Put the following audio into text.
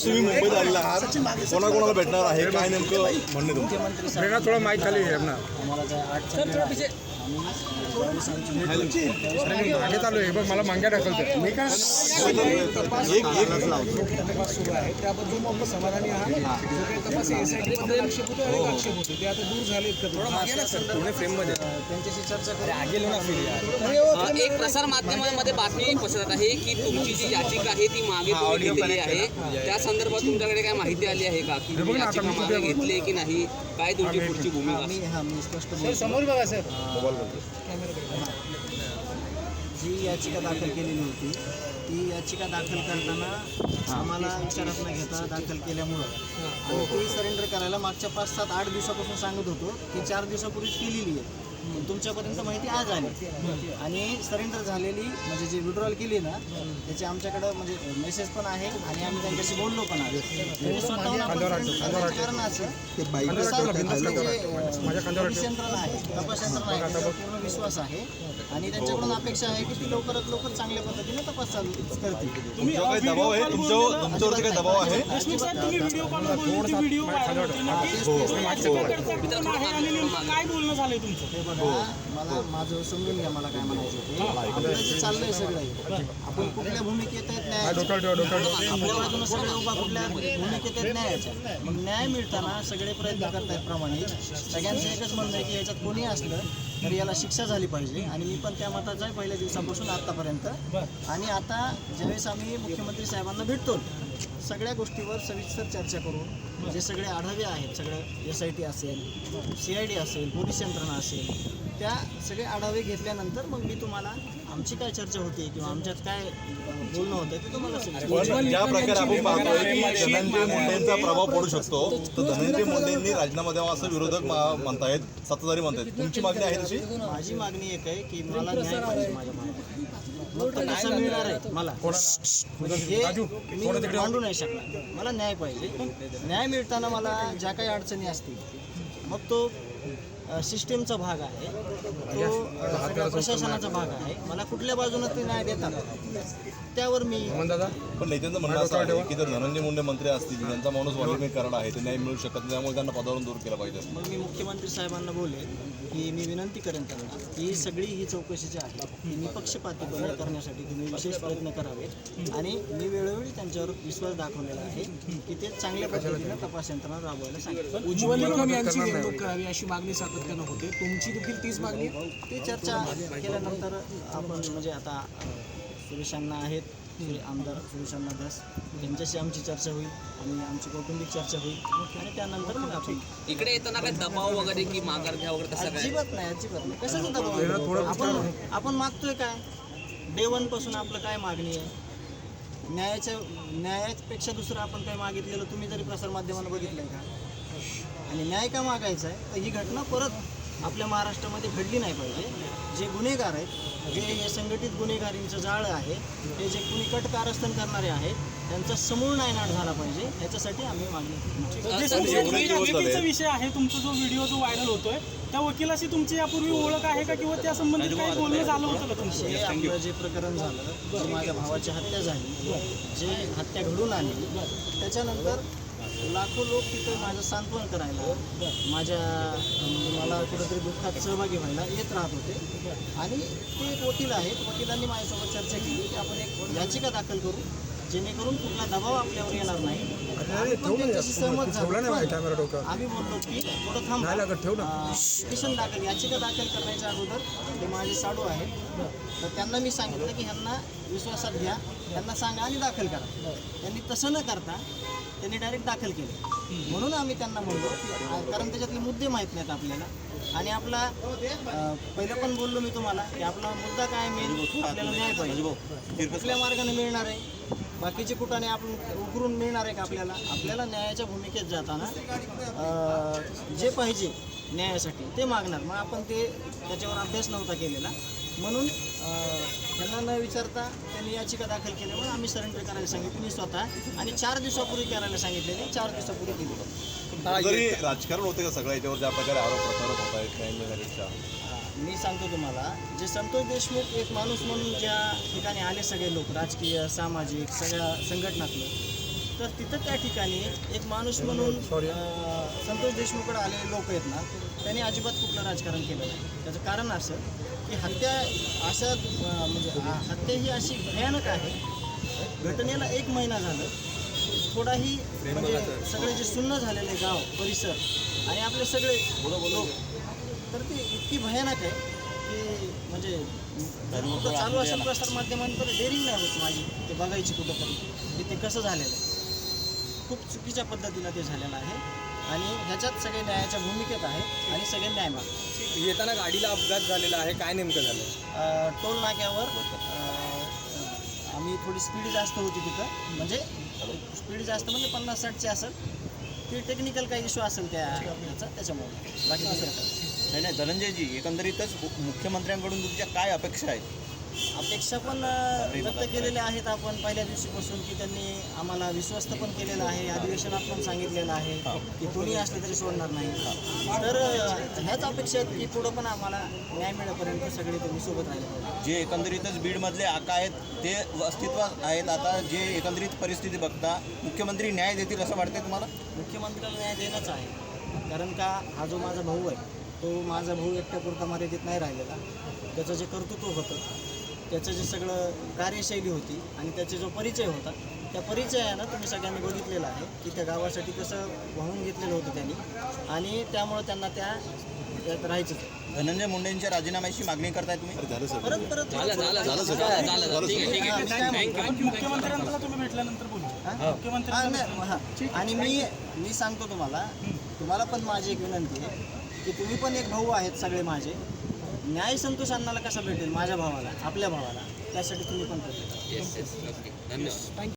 तुम्ही मुंबईत आलेला आहात, कोणाकोणाला भेटणार आहे, काय नेमकं म्हणणे तुमचं? मुख्यमंत्री साहेब थोडं माईक खाली ना आम्हाला काय 8 तारखेला आहे. आम्ही पोलिसांची भेट घेऊ. मागे चालू आहे बघ, मला मांग्या ढकलते मी काय तपास सुरू आहे त्याबद्दल आपण समाधानी आहात. जो काही तपास एसआयटी मध्ये आक्षेप होतो आणि आक्षेप होतो ते आता दूर झाले त्यांच्याशी चर्चा करू. एक प्रसार माध्यमांमध्ये बातमी पसरत आहे की तुमची जी याचिका आहे ती मागे तुम्ही घेतलेली आहे. त्या संदर्भात तुमच्याकडे काय माहिती आली आहे का की तुम्ही याचिका मागे घेतली की नाही, काय तुमची पुढची भूमिका? मी स्पष्ट बोलतो. समोर बघा सर. जी याचिका दाखल केलेली होती ती याचिका दाखल करताना आम्हाला विचारात न घेता दाखल केल्यामुळं आम्ही ती सरेंडर करायला मागच्या 5, 7, 8 दिवसापासून सांगत होतो. ती 4 दिवसापूर्वीच केलेली आहे. पण तुमच्यापर्यंत माहिती आज आली आणि सरेंडर झालेली म्हणजे जी विड्रॉल केली ना त्याची आमच्याकडं म्हणजे मेसेज पण आहे आणि आम्ही त्यांच्याशी बोललो पण आहे. त्यांनी स्वतःहून आपण surrender करण्याचं कारण असं पोलीस यंत्रणा आहे, तपास यंत्रणा आहे, त्याच्यावर पूर्ण विश्वास आहे आणि त्यांच्याकडून अपेक्षा आहे की ती लवकरात लवकर चांगल्या पद्धतीने तपास चालू करतील. तुमच्यावर काही दबाव आहे, तुमच्यावरती काही दबाव आहे? देशमुख साहेब तुम्ही व्हिडिओ कॉलवर बोलले, व्हिडिओ व्हायरल होते. नक्कीच याचिका करताना आहे आणि नेमकं काय बोलणं झालंय तुमचं? मला माझं समजून घ्या मला काय म्हणायचं होते. आपलं जे चाललंय सगळं आपण कुठल्या भूमिकेत आहेत न्यायाच्या, आपल्या बाजूने सगळे उभा कुठल्या भूमिकेत आहेत न्यायाच्या. मग न्याय मिळताना सगळे प्रयत्न करतायत प्रामाणिक. सगळ्यांचं एकच म्हणणं आहे की याच्यात कोणी असलं तर याला शिक्षा झाली पाहिजे आणि मी पण त्या मताचा आहे पहिल्या दिवसापासून आत्तापर्यंत. आणि आता ज्यावेळेस आम्ही मुख्यमंत्री साहेबांना भेटतो सगळ्या गोष्टीवर सविस्तर चर्चा करून जे सगळे आढावे आहेत, सगळं SIT असेल, CID असेल, पोलीस यंत्रणा असेल, त्या सगळे आढावे घेतल्यानंतर मग मी तुम्हाला आमची काय चर्चा होती किंवा आमच्यात काय बोलणं होतं ते तुम्हाला पण ज्या प्रकारे आपण पाहतोय की धनंजय मुंडेंचा प्रभाव पडू शकतो, तर धनंजय मुंडेंनी राजीनामा द्यावा असं विरोधक म्हणतायत, सत्ताधारी म्हणतायत. तुमची मागणी आहे तशी? माझी मागणी एक आहे की मला न्याय पाहिजे माझ्या भागात. मग तो कसा मिळणार आहे मला हे मी मांडू नाही शकणार. मला न्याय पाहिजे. न्याय मिळताना मला ज्या काही अडचणी असतील मग तो सिस्टीमचा भाग आहे, तो प्रशासनाचा भाग आहे. मला कुठल्या बाजूने ते न्याय देतात त्यावर मी पण नेत्यांचं म्हणणं असं आहे की जर धनंजय मुंडे मंत्री असतील त्यांचा माणूस वाल्मिकीकरण आहे ते न्याय मिळू शकत नाही, त्यामुळे त्यांना पदावरून दूर केलं पाहिजे. मग मी मुख्यमंत्री साहेबांना बोलेन की मी विनंती करेन त्यांना की सगळी ही चौकशी जी आहे ती निपक्षपातीपणे करण्यासाठी तुम्ही विशेष प्रयत्न करावे आणि मी वेळोवेळी त्यांच्यावर विश्वास दाखवलेला आहे की ते चांगल्या पद्धतीने तपास यंत्रणा राबवायला सांगितलं. उज्ज्वल निकम यांची नेमणूक करावी अशी मागणी सातत्यानं होते. तुमची देखील तीच मागणी? ते चर्चा केल्यानंतर आपण म्हणजे आता सुरेशांना आहेत आमदार सुरेशांना दास यांच्याशी आमची चर्चा होईल आणि आमची कौटुंबिक चर्चा होईल आणि त्यानंतर मग आपण इकडे येताना काय दबाव वगैरे की माघार घ्या वगैरे तसं काय? अजिबात नाही. कशाचा दबाव? आपण मागतोय काय? डे 1 पासून आपलं काय मागणी आहे? न्यायापेक्षा दुसरं आपण काय मागितलेलं तुम्ही जरी प्रसारमाध्यमांना बघितलंय का? आणि न्याय का मागायचा आहे तर ही घटना परत आपल्या महाराष्ट्रामध्ये घडली नाही पाहिजे. जे गुन्हेगार आहेत, जे हे संघटित गुन्हेगारींचं जाळं आहे, हे जे कुणी कारस्थान करणारे आहेत त्यांचा समूळ नायनाट झाला पाहिजे याच्यासाठी आम्ही मागणी. वकिलीचा विषय आहे तुमचा जो व्हिडिओ जो व्हायरल होतोय त्या वकिलाशी तुमची यापूर्वी ओळख आहे का किंवा त्या संबंधित काही बोलणं झालं होतं का तुमचं? हे आपलं जे प्रकरण झालं, जे माझ्या भावाची हत्या झाली, जे हत्या घडून आली, त्याच्यानंतर लाखो लोक तिथं माझं सांत्वन करायला मला कुठंतरी दुःखात सहभागी व्हायला येत राहत होते. आणि ते एक वकील आहेत, वकिलांनी माझ्यासोबत चर्चा केली की आपण एक याचिका दाखल करू जेणेकरून कुठला दबाव आपल्यावर येणार नाही. त्याच्याशी सहमत झालो. आम्ही बोललो की थोडं थांब, पिटिशन दाखल याचिका दाखल करण्याच्या अगोदर ते माझे साडू आहेत तर त्यांना मी सांगितलं की ह्यांना विश्वासात घ्या, त्यांना सांगा आणि दाखल करा. त्यांनी तसं न करता त्यांनी डायरेक्ट दाखल केले. म्हणून आम्ही त्यांना म्हणलो की कारण त्याच्यातले मुद्दे माहीत नाहीत आपल्याला आणि आपला पहिलं पण बोललो मी तुम्हाला की आपला मुद्दा काय मेन आपल्याला न्याय पाहिजे. कुठल्या मार्गाने मिळणार आहे, बाकीचे कुठाने आपण उकरून मिळणार आहे का आपल्याला न्यायाच्या भूमिकेत जाताना जे पाहिजे न्यायासाठी ते मागणार. मग आपण त्याच्यावर अभ्यास नव्हता केलेला म्हणून त्यांना न विचारता त्यांनी याचिका दाखल केल्यामुळे आम्ही सरेंडर करायला सांगितलं मी स्वतः आणि 4 दिवसापूर्वी करायला सांगितलेले 4 दिवसापूर्वी केली. जरी राजकारण होते का सगळ्या याच्यावर ज्या प्रकारे आरोप प्रत्यारोप होत आहेत न्याय मिळण्यापेक्षा? मी सांगतो तुम्हाला जे संतोष देशमुख एक माणूस म्हणून ज्या ठिकाणी आले सगळे लोक राजकीय सामाजिक सगळ्या संघटनातले तर तिथं त्या ठिकाणी एक माणूस म्हणून संतोष देशमुखकडे आलेले लोक आहेत ना, त्यांनी अजिबात कुठलं राजकारण केलं नाही. त्याचं कारण असं की हत्या अशा म्हणजे हत्या ही अशी भयानक आहे. घटनेला 1 महिना झालं, थोडाही म्हणजे सगळे जे सुन्न झालेले गाव परिसर आणि आपले सगळे लोक, तर ती इतकी भयानक आहे की म्हणजे जर कुठं चालू असेल प्रसार माध्यमांतर डेअरिंग नाही होत माझी ते बघायची कुठंतरी की ते कसं झालेलं आहे. खूप चुकीच्या पद्धतीनं ते झालेलं आहे आणि ह्याच्यात सगळे न्यायाच्या भूमिकेत आहेत आणि सगळे न्याय मागतात. येताना गाडीला अपघात झालेला आहे, काय नेमकं झालं? टोल नाक्यावर आम्ही थोडी स्पीड जास्त होती तिथं, म्हणजे स्पीड जास्त म्हणजे 50-60ची असेल, ती टेक्निकल काही इश्यू असेल त्याचा, त्याच्यामुळे बाकी दुसरं काय नाही धनंजयजी, एकंदरीतच मुख्यमंत्र्यांकडून तुमच्या काय अपेक्षा आहेत? अपेक्षा पण व्यक्त केलेल्या आहेत आपण पहिल्या दिवशीपासून की त्यांनी आम्हाला विश्वस्त पण केलेलं आहे. अधिवेशनात पण सांगितलेलं आहे की कोणी असलं तरी सोडणार नाही. तर ह्याच अपेक्षा आहेत की पुढं पण आम्हाला न्याय मिळेपर्यंत सगळे तुम्ही सोबत राहिले पाहिजे. जे एकंदरीतच बीडमधले आका आहेत ते अस्तित्वात आहेत. आता जे एकंदरीत परिस्थिती बघता मुख्यमंत्री न्याय देतील असं वाटतंय तुम्हाला? मुख्यमंत्र्याला न्याय देणंच आहे, कारण का हा जो माझा भाऊ आहे तो माझा भाऊ एकट्यापुरता मर्यादित नाही राहिलेला. त्याचं जे कर्तृत्व होतं, त्याचं जे सगळं कार्यशैली होती आणि त्याचा जो परिचय होता, त्या परिचयानं तुम्ही सगळ्यांनी बघितलेलं आहे की त्या गावासाठी कसं वाहून घेतलेलं होतं त्यांनी आणि त्यामुळं त्यांना त्यात राहायचंच आहे. धनंजय मुंडेंच्या राजीनाम्याची मागणी करताय तुम्ही? झालं सर. परत मुख्यमंत्र्यांना तुम्ही भेटल्यानंतर बोलू. आणि मी सांगतो तुम्हाला पण माझी एक विनंती आहे की तुम्ही पण एक भाऊ आहेत सगळे माझे. न्याय संतोष अण्णाला कसा भेटेल माझ्या भावाला, आपल्या भावाला, त्यासाठी तुम्ही पण प्रयत्न करा. धन्यवाद.